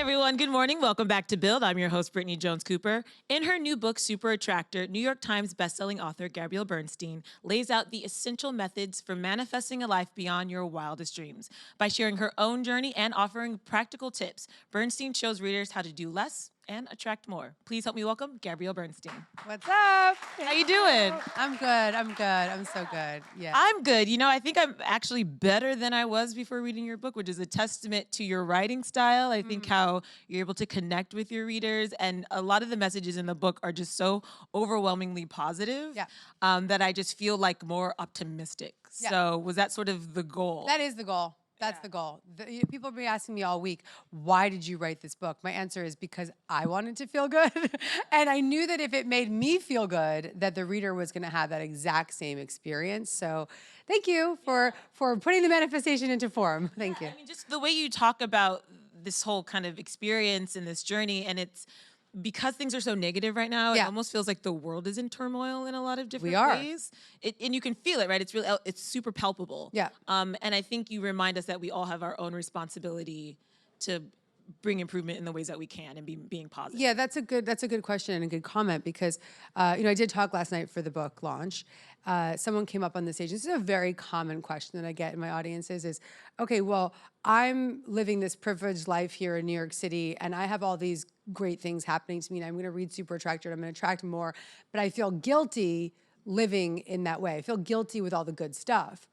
everyone. Good morning. Welcome back to Build. I'm your host, Brittany Jones-Cooper. In her new book, Super Attractor, New York Times bestselling author Gabrielle Bernstein lays out the essential methods for manifesting a life beyond your wildest dreams. By sharing her own journey and offering practical tips, Bernstein shows readers how to do less and attract more. Please help me welcome Gabrielle Bernstein. What's up? How you doing? I'm good. I'm so good. Yeah. I'm good. You know, I think I'm actually better than I was before reading your book, which is a testament to your writing style. I think how you're able to connect with your readers, and a lot of the messages in the book are just so overwhelmingly positive that I just feel like more optimistic. Yeah. So was that sort of the goal? That is the goal. That's the goal. People have been asking me all week, why did you write this book? My answer is because I wanted to feel good. And I knew that if it made me feel good, that the reader was going to have that exact same experience. So thank you for putting the manifestation into form. Thank you. I mean, just the way you talk about this whole kind of experience and this journey, and it's because things are so negative right now, it almost feels like the world is in turmoil in a lot of different ways. And you can feel it, right? It's super palpable. Yeah. And I think you remind us that we all have our own responsibility to bring improvement in the ways that we can and being positive. Yeah, that's a good question and a good comment because, I did talk last night for the book launch. Someone came up on the stage. This is a very common question that I get in my audiences is, okay, well, I'm living this privileged life here in New York City and I have all these great things happening to me and I'm going to read Super Attractor and I'm going to attract more, but I feel guilty living in that way. I feel guilty with all the good stuff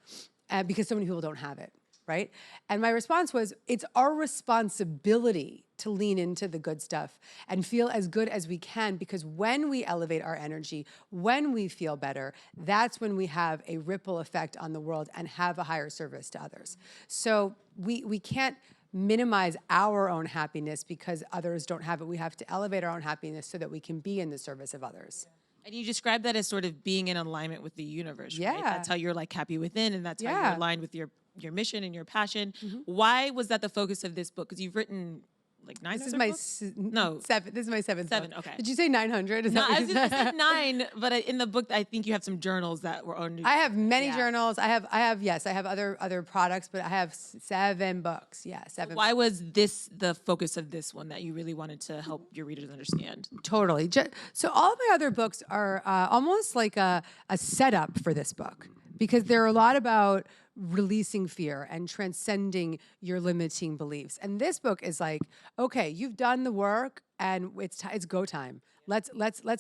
because so many people don't have it. Right? And my response was, it's our responsibility to lean into the good stuff and feel as good as we can, because when we elevate our energy, when we feel better, that's when we have a ripple effect on the world and have a higher service to others. So we can't minimize our own happiness because others don't have it. We have to elevate our own happiness so that we can be in the service of others. And you describe that as sort of being in alignment with the universe, right? Yeah. That's how you're like happy within, and that's how you're aligned with your mission and your passion. Why was that the focus of this book? Because you've written like 9 This other is books? No. 7. This is my 7th book. Okay. Did you say 900? Is No, that what you I said? said 9, but in the book, I think you have some journals that were on. I have many journals. I have other products, but I have 7 books. Yeah, 7. Why was this the focus of this one that you really wanted to help your readers understand? Totally. So all of my other books are almost like a setup for this book, because they're a lot about releasing fear and transcending your limiting beliefs. And this book is like, okay, you've done the work and it's go time. Let's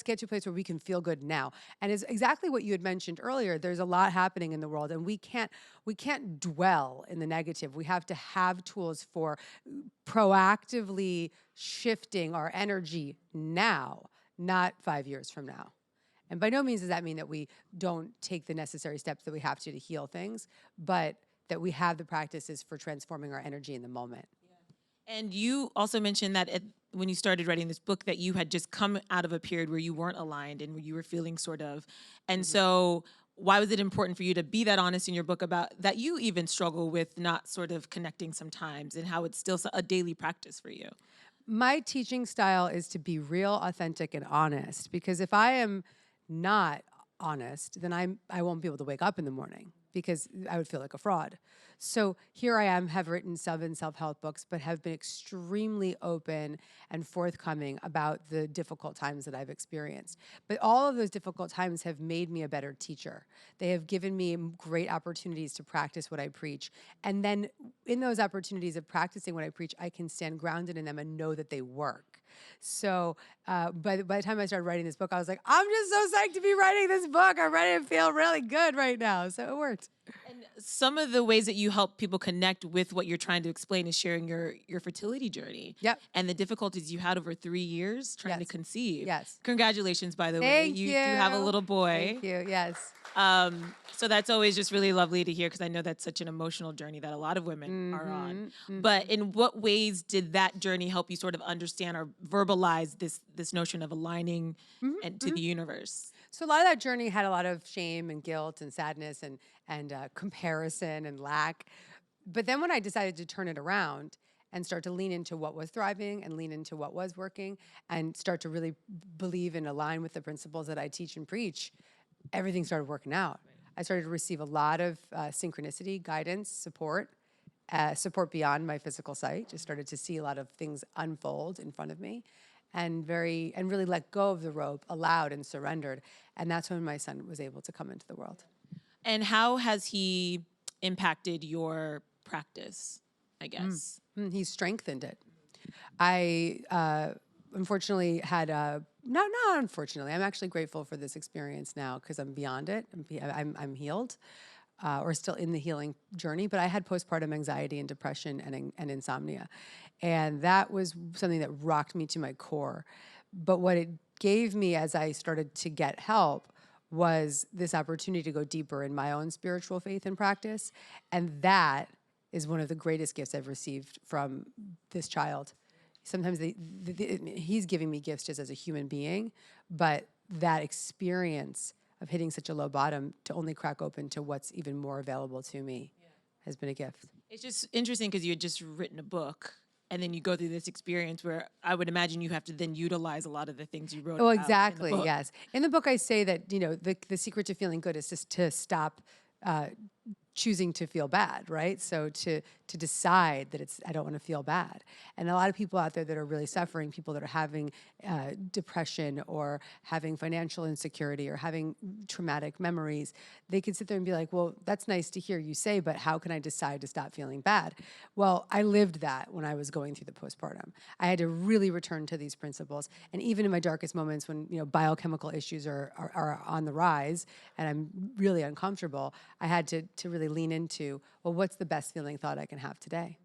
get to a place where we can feel good now. And it's exactly what you had mentioned earlier. There's a lot happening in the world and we can't dwell in the negative. We have to have tools for proactively shifting our energy now, not 5 years from now. And by no means does that mean that we don't take the necessary steps that we have to heal things, but that we have the practices for transforming our energy in the moment. Yeah. And you also mentioned that when you started writing this book that you had just come out of a period where you weren't aligned and where you were feeling sort of. And so why was it important for you to be that honest in your book about that you even struggle with not sort of connecting sometimes and how it's still a daily practice for you? My teaching style is to be real, authentic, and honest, because if I am not honest, then I won't be able to wake up in the morning because I would feel like a fraud. So here I am, have written 7 self-help books, but have been extremely open and forthcoming about the difficult times that I've experienced. But all of those difficult times have made me a better teacher. They have given me great opportunities to practice what I preach. And then in those opportunities of practicing what I preach, I can stand grounded in them and know that they work. So by the time I started writing this book, I was like, I'm just so psyched to be writing this book. I'm ready to feel really good right now. So it worked. And some of the ways that you help people connect with what you're trying to explain is sharing your fertility journey. Yep. And the difficulties you had over 3 years trying to conceive. Yes. Congratulations, by the way. Thank you. You do have a little boy. Thank you. Yes. So that's always just really lovely to hear, because I know that's such an emotional journey that a lot of women are on. But in what ways did that journey help you sort of understand or verbalize this notion of aligning to the universe? So a lot of that journey had a lot of shame and guilt and sadness and comparison and lack. But then when I decided to turn it around and start to lean into what was thriving and lean into what was working and start to really believe and align with the principles that I teach and preach, everything started working out. I started to receive a lot of synchronicity, guidance, support, support beyond my physical sight. Just started to see a lot of things unfold in front of me, and really let go of the rope, allowed and surrendered. And that's when my son was able to come into the world. And how has he impacted your practice, I guess? He strengthened it. I unfortunately had not unfortunately. I'm actually grateful for this experience now because I'm beyond it. I'm healed, or still in the healing journey. But I had postpartum anxiety and depression and insomnia, and that was something that rocked me to my core. But what it gave me as I started to get help was this opportunity to go deeper in my own spiritual faith and practice, and that is one of the greatest gifts I've received from this child. Sometimes he's giving me gifts just as a human being, but that experience of hitting such a low bottom to only crack open to what's even more available to me has been a gift. It's just interesting because you had just written a book, and then you go through this experience where I would imagine you have to then utilize a lot of the things you wrote Oh, about exactly. in the book. Yes. In the book, I say that, the secret to feeling good is just to stop choosing to feel bad, right? So to decide that I don't want to feel bad. And a lot of people out there that are really suffering, people that are having depression or having financial insecurity or having traumatic memories, they could sit there and be like, well, that's nice to hear you say, but how can I decide to stop feeling bad? Well, I lived that when I was going through the postpartum. I had to really return to these principles. And even in my darkest moments when, biochemical issues are on the rise and I'm really uncomfortable, I had to really lean into, well, what's the best feeling thought I can have today?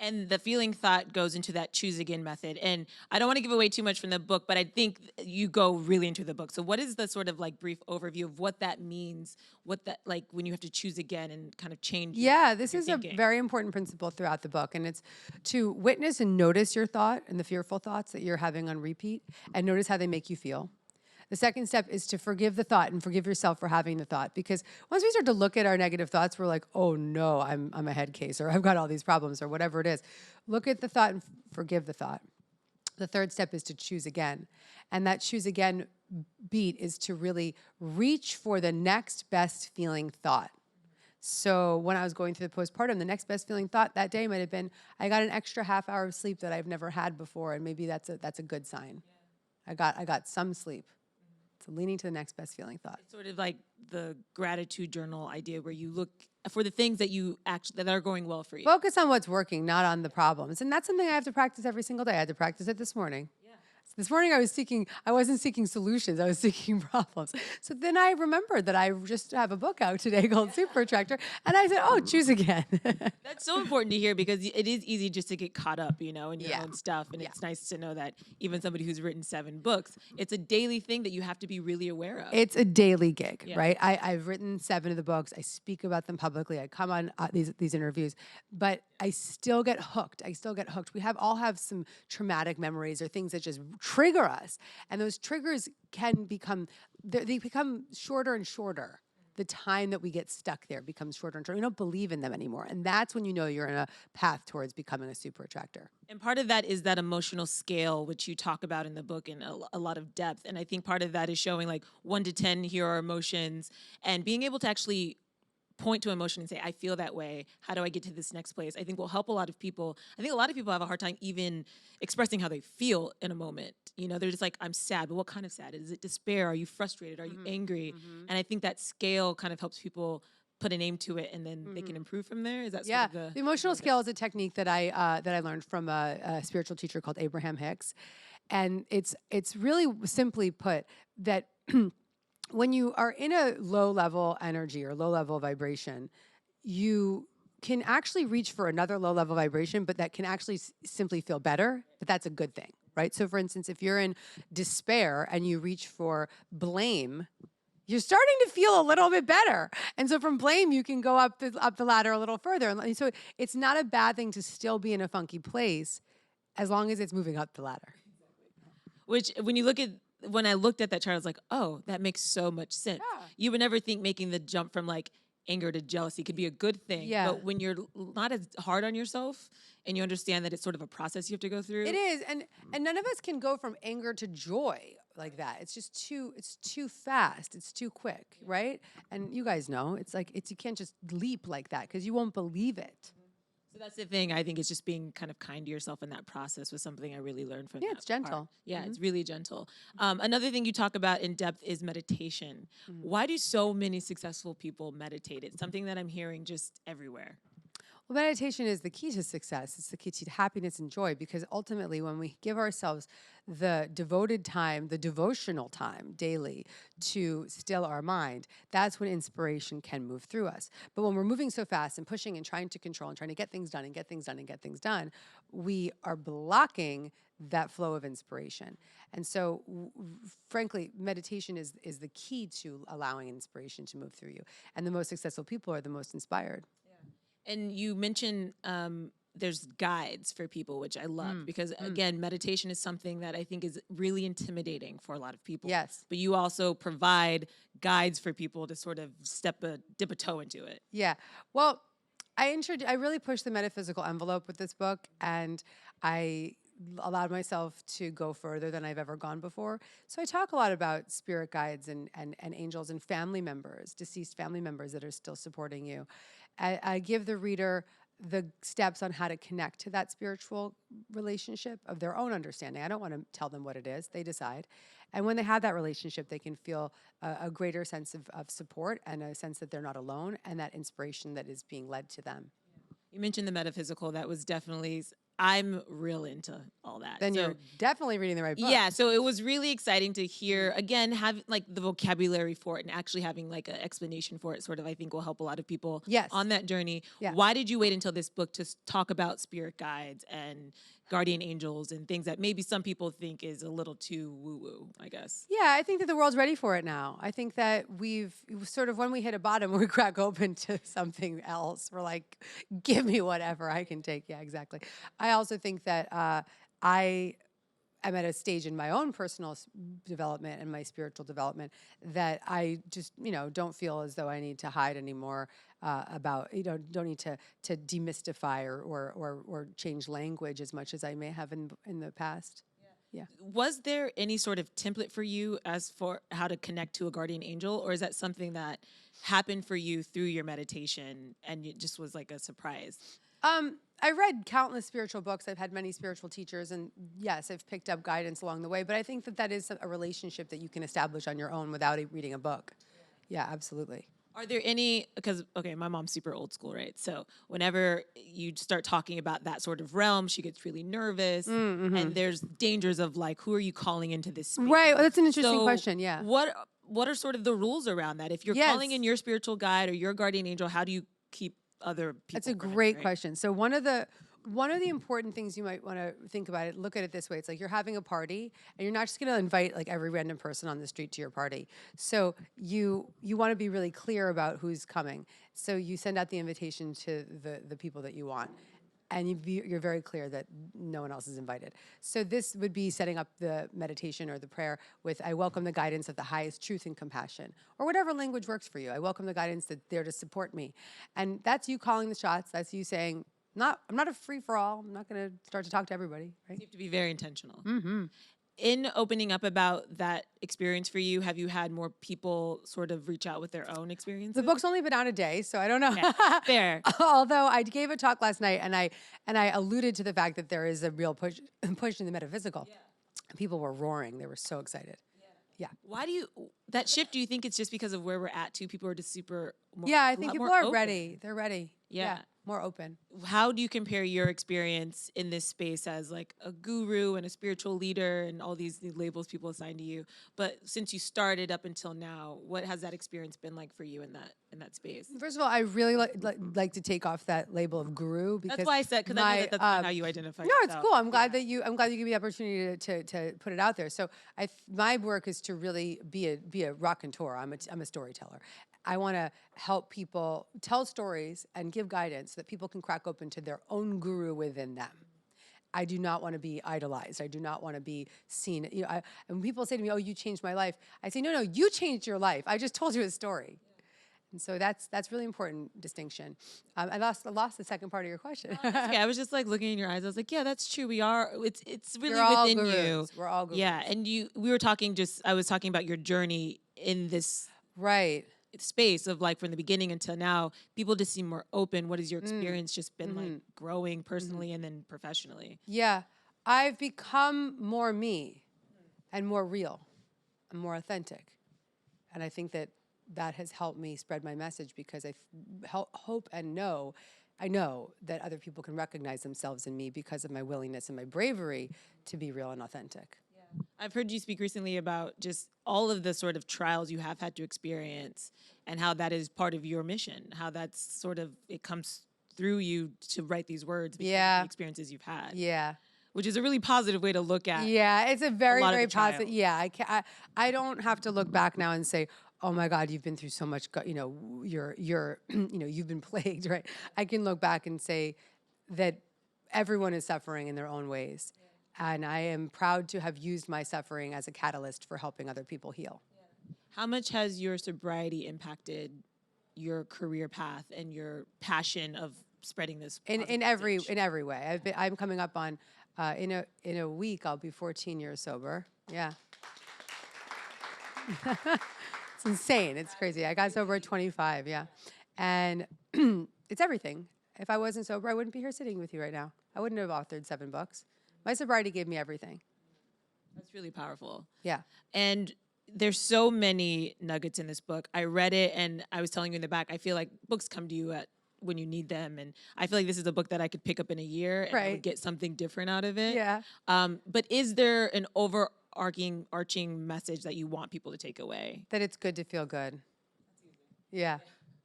And the feeling thought goes into that choose again method. And I don't want to give away too much from the book, but I think you go really into the book. So what is the sort of like brief overview of what that means, what that like when you have to choose again and kind of change? Yeah, this your is thinking? a very important principle throughout the book. And it's to witness and notice your thought and the fearful thoughts that you're having on repeat and notice how they make you feel. The second step is to forgive the thought and forgive yourself for having the thought. Because once we start to look at our negative thoughts, we're like, oh no, I'm a head case, or I've got all these problems, or whatever it is. Look at the thought and forgive the thought. The third step is to choose again. And that choose again beat is to really reach for the next best feeling thought. So when I was going through the postpartum, the next best feeling thought that day might have been, I got an extra half hour of sleep that I've never had before, and maybe that's a good sign. I got some sleep. So leaning to the next best feeling thought. It's sort of like the gratitude journal idea where you look for the things that you actually that are going well for you. Focus on what's working, not on the problems. And that's something I have to practice every single day. I had to practice it this morning. This morning I wasn't seeking solutions, I was seeking problems. So then I remembered that I just have a book out today called Super Attractor, and I said, oh, choose again. That's so important to hear because it is easy just to get caught up, in your Yeah. own stuff. And it's nice to know that even somebody who's written 7 books, it's a daily thing that you have to be really aware of. It's a daily gig, right? I've written 7 of the books. I speak about them publicly. I come on these interviews, but I still get hooked. We all have some traumatic memories or things that just trigger us, and those triggers can become they become shorter and shorter. The time that we get stuck there becomes shorter and shorter. We don't believe in them anymore, and that's when you know you're in a path towards becoming a super attractor. And part of that is that emotional scale, which you talk about in the book in a lot of depth. And I think part of that is showing like 1 to 10, here are emotions, and being able to actually point to emotion and say, I feel that way. How do I get to this next place? I think will help a lot of people. I think a lot of people have a hard time even expressing how they feel in a moment. They're just like, I'm sad, but what kind of sad? Is it despair? Are you frustrated? Are you angry? And I think that scale kind of helps people put a name to it, and then they can improve from there. Is that sort of The emotional scale is a technique that I learned from a spiritual teacher called Abraham Hicks, and it's really simply put that when you are in a low level energy or low level vibration, you can actually reach for another low level vibration, but that can actually simply feel better, but that's a good thing, right? So for instance, if you're in despair and you reach for blame, you're starting to feel a little bit better. And so from blame, you can go up the ladder a little further. And so it's not a bad thing to still be in a funky place as long as it's moving up the ladder. Which when I looked at that chart, I was like, oh, that makes so much sense. Yeah. You would never think making the jump from like anger to jealousy could be a good thing. Yeah. But when you're not as hard on yourself and you understand that it's sort of a process you have to go through. It is. And none of us can go from anger to joy like that. It's just too fast. It's too quick, right? And you guys know, you can't just leap like that because you won't believe it. So that's the thing. I think it's just being kind of kind to yourself in that process was something I really learned from Yeah, that it's gentle. part. Yeah, it's really gentle. Another thing you talk about in depth is meditation. Why do so many successful people meditate? It's something that I'm hearing just everywhere. Well, meditation is the key to success. It's the key to happiness and joy, because ultimately, when we give ourselves the devoted time, the devotional time daily to still our mind, that's when inspiration can move through us. But when we're moving so fast and pushing and trying to control and trying to get things done and get things done and get things done, we are blocking that flow of inspiration. And so, frankly, meditation is the key to allowing inspiration to move through you. And the most successful people are the most inspired. And you mentioned there's guides for people, which I love because, again, meditation is something that I think is really intimidating for a lot of people. Yes. But you also provide guides for people to sort of dip a toe into it. Yeah. Well, I really pushed the metaphysical envelope with this book, and I allowed myself to go further than I've ever gone before. So I talk a lot about spirit guides and angels and family members, deceased family members that are still supporting you. I give the reader the steps on how to connect to that spiritual relationship of their own understanding. I don't want to tell them what it is. They decide. And when they have that relationship, they can feel a greater sense of support and a sense that they're not alone, and that inspiration that is being led to them. You mentioned the metaphysical. That was definitely, I'm real into all that. Then so, you're definitely reading the right book. Yeah, so it was really exciting to hear, again, have like the vocabulary for it and actually having like an explanation for it sort of, I think will help a lot of people on that journey. Yeah. Why did you wait until this book to talk about spirit guides and guardian angels and things that maybe some people think is a little too woo-woo, I guess? Yeah, I think that the world's ready for it now. I think that we've sort of, when we hit a bottom, we crack open to something else. We're like, give me whatever I can take. Yeah, exactly. I also think that I am at a stage in my own personal development and my spiritual development that I just, don't feel as though I need to hide anymore about, don't need to demystify or change language as much as I may have in the past. Yeah. Was there any sort of template for you as for how to connect to a guardian angel, or is that something that happened for you through your meditation and it just was like a surprise? I read countless spiritual books. I've had many spiritual teachers, and yes, I've picked up guidance along the way. But I think that is a relationship that you can establish on your own without reading a book. Yeah, absolutely. Are there any, because, okay, my mom's super old school, right? So whenever you start talking about that sort of realm, she gets really nervous. And there's dangers of like, who are you calling into this space? Right. Well, that's an interesting question. Yeah. What are sort of the rules around that? If you're calling in your spiritual guide or your guardian angel, how do you keep other people? That's a great question. So one of the important things you might want to think about it, look at it this way. It's like you're having a party and you're not just going to invite like every random person on the street to your party. So you want to be really clear about who's coming. So you send out the invitation to the people that you want. And you're very clear that no one else is invited. So this would be setting up the meditation or the prayer with, I welcome the guidance of the highest truth and compassion, or whatever language works for you. I welcome the guidance that's there to support me. And that's you calling the shots. That's you saying, I'm not a free-for-all. I'm not going to start to talk to everybody. Right? You have to be very intentional. In opening up about that experience for you, have you had more people sort of reach out with their own experiences? The book's only been out a day, so I don't know. Okay. Fair. Although I gave a talk last night, and I alluded to the fact that there is a real push in the metaphysical. Yeah. People were roaring; they were so excited. Yeah. Why that shift? Do you think it's just because of where we're at too? People are just super. I think people are ready. They're ready. Yeah. More open. How do you compare your experience in this space as like a guru and a spiritual leader and all these labels people assign to you? But since you started up until now, what has that experience been like for you in that space? First of all, I really like to take off that label of guru, because that's why I said, because I know that's not how you identify yourself. No, it's cool. I'm glad that you give me the opportunity to put it out there. So my work is to really be a raconteur. I'm a storyteller. I want to help people tell stories and give guidance so that people can crack open to their own guru within them. I do not want to be idolized. I do not want to be seen. And when people say to me, "Oh, you changed my life," I say, "No, you changed your life. I just told you a story." And so that's really important distinction. I lost the second part of your question. Okay, I was just like looking in your eyes. I was like, yeah, that's true. We are. It's really You're all within gurus. you. We're all gurus. Yeah, and we were talking. I was talking about your journey in this. Right. space of like from the beginning until now, people just seem more open. What has your experience just been like growing personally and then professionally? Yeah, I've become more me and more real and more authentic. And I think that that has helped me spread my message because I hope and I know that other people can recognize themselves in me because of my willingness and my bravery to be real and authentic. I've heard you speak recently about just all of the sort of trials you have had to experience and how that is part of your mission, how that's sort of, it comes through you to write these words because of the experiences you've had. Yeah. Which is a really positive way to look at. Yeah, it's a very, lot of very the positive. trials. Yeah, I don't have to look back now and say, oh my God, you've been through so much, you're, you've been plagued, right? I can look back and say that everyone is suffering in their own ways. And I am proud to have used my suffering as a catalyst for helping other people heal. How much has your sobriety impacted your career path and your passion of spreading this In every way. I'm coming up on in a week I'll be 14 years sober. Yeah. It's insane. It's crazy. I got sober at 25, yeah. And it's everything. If I wasn't sober, I wouldn't be here sitting with you right now. I wouldn't have authored 7 books. My sobriety gave me everything. That's really powerful. Yeah. And there's so many nuggets in this book. I read it and I was telling you in the back, I feel like books come to you when you need them. And I feel like this is a book that I could pick up in a year and I would get something different out of it. Yeah. But is there an overarching message that you want people to take away? That it's good to feel good. Yeah.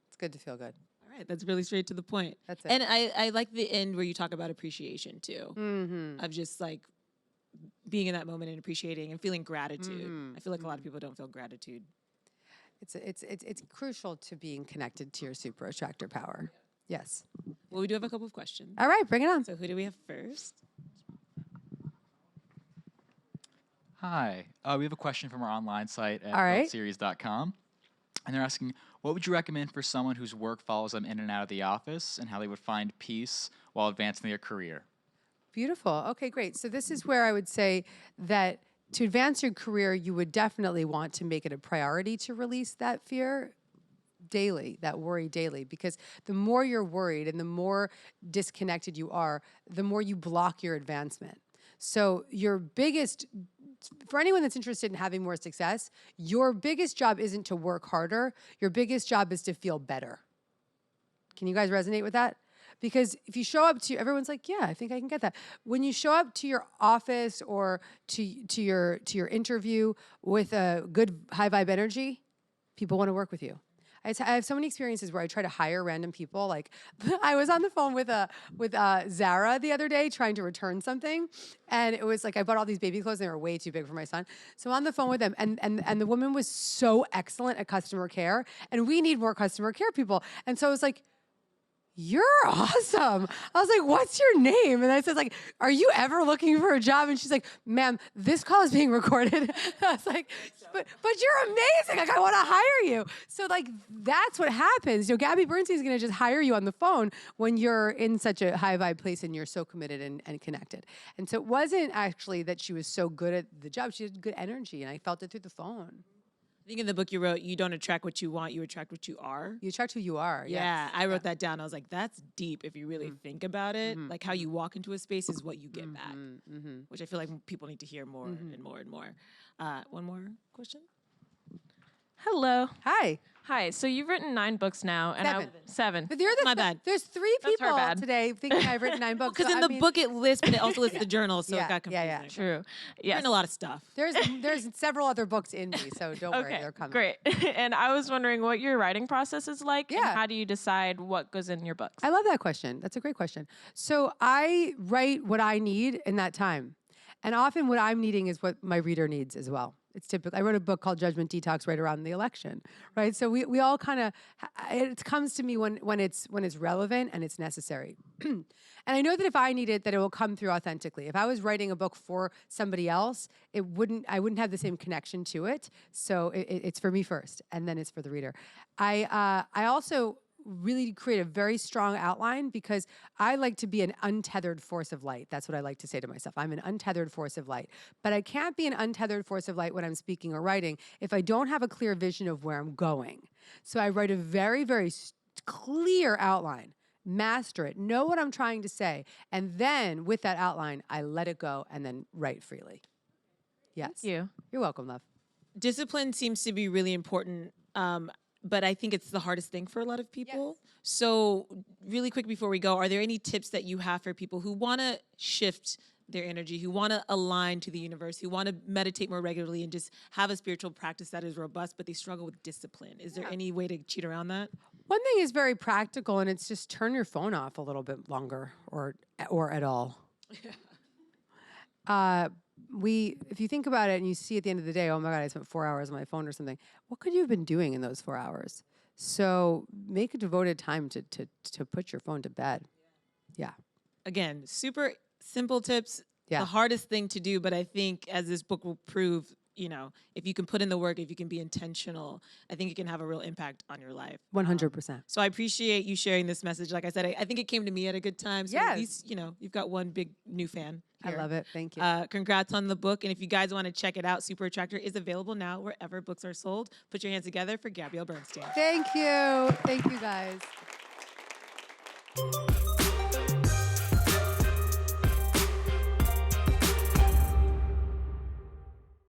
It's good to feel good. All right, that's really straight to the point. That's it. And I like the end where you talk about appreciation too, of just like being in that moment and appreciating and feeling gratitude. I feel like a lot of people don't feel gratitude. It's crucial to being connected to your super attractor power. Yes. Well, we do have a couple of questions. All right, bring it on. So who do we have first? Hi. We have a question from our online site at right. buildseries.com. And they're asking, what would you recommend for someone whose work follows them in and out of the office and how they would find peace while advancing their career? Beautiful. Okay, great. So this is where I would say that to advance your career, you would definitely want to make it a priority to release that fear daily, that worry daily, because the more you're worried and the more disconnected you are, the more you block your advancement. So for anyone that's interested in having more success, your biggest job isn't to work harder. Your biggest job is to feel better. Can you guys resonate with that? Because if you show up to, everyone's like, yeah, I think I can get that. When you show up to your office or to your interview with a good high vibe energy, people want to work with you. I have so many experiences where I try to hire random people. Like I was on the phone with Zara the other day trying to return something. And it was like, I bought all these baby clothes and they were way too big for my son. So I'm on the phone with them and the woman was so excellent at customer care and we need more customer care people. And so I was like, you're awesome. I was like, what's your name? And I said, like, are you ever looking for a job? And she's like, ma'am, this call is being recorded. I was like, but you're amazing. Like, I want to hire you. So like, that's what happens. Gabby Bernstein is going to just hire you on the phone when you're in such a high vibe place and you're so committed and connected. And so it wasn't actually that she was so good at the job. She had good energy and I felt it through the phone. I think in the book you wrote, you don't attract what you want, you attract what you are. You attract who you are. Yeah, I wrote that down. I was like, that's deep if you really think about it. Like how you walk into a space is what you get back, which I feel like people need to hear more and more and more. One more question? Hello. Hi. Hi. So you've written 9 books now, and seven. But My bad. There's 3 That's her people bad. today thinking I've written 9 books. Because in the book it lists, but it also lists the journal, so Yeah, it got confusing. yeah. True. You've written a lot of stuff. There's several other books in me, so don't worry, Okay. they're coming. Great. And I was wondering what your writing process is like, and Yeah. how do you decide what goes in your books? I love that question. That's a great question. So I write what I need in that time. And often what I'm needing is what my reader needs as well. It's typical. I wrote a book called Judgment Detox right around the election, right? So we all kind of, it comes to me when it's relevant and it's necessary. And I know that if I need it, that it will come through authentically. If I was writing a book for somebody else, I wouldn't have the same connection to it. So it's for me first, and then it's for the reader. I also really create a very strong outline because I like to be an untethered force of light. That's what I like to say to myself. I'm an untethered force of light. But I can't be an untethered force of light when I'm speaking or writing if I don't have a clear vision of where I'm going. So I write a very, very clear outline, master it, know what I'm trying to say. And then with that outline, I let it go and then write freely. Yes. Thank you. You're welcome, love. Discipline seems to be really important, but I think it's the hardest thing for a lot of people. Yes. So really quick before we go, are there any tips that you have for people who want to shift their energy, who want to align to the universe, who want to meditate more regularly and just have a spiritual practice that is robust, but they struggle with discipline? Is there any way to cheat around that? One thing is very practical, and it's just turn your phone off a little bit longer or at all. If you think about it and you see at the end of the day, oh my God, I spent 4 hours on my phone or something. What could you have been doing in those 4 hours? So make a devoted time to put your phone to bed. Yeah. Again, super simple tips. Yeah. The hardest thing to do, but I think as this book will prove, you know, if you can put in the work, if you can be intentional, I think it can have a real impact on your life. 100%. So I appreciate you sharing this message. Like I said, I think it came to me at a good time. So at Yes. least, you know, you've got one big new fan here. I love it. Thank you. Congrats on the book. And if you guys want to check it out, Super Attractor is available now wherever books are sold. Put your hands together for Gabrielle Bernstein. Thank you. Thank you, guys.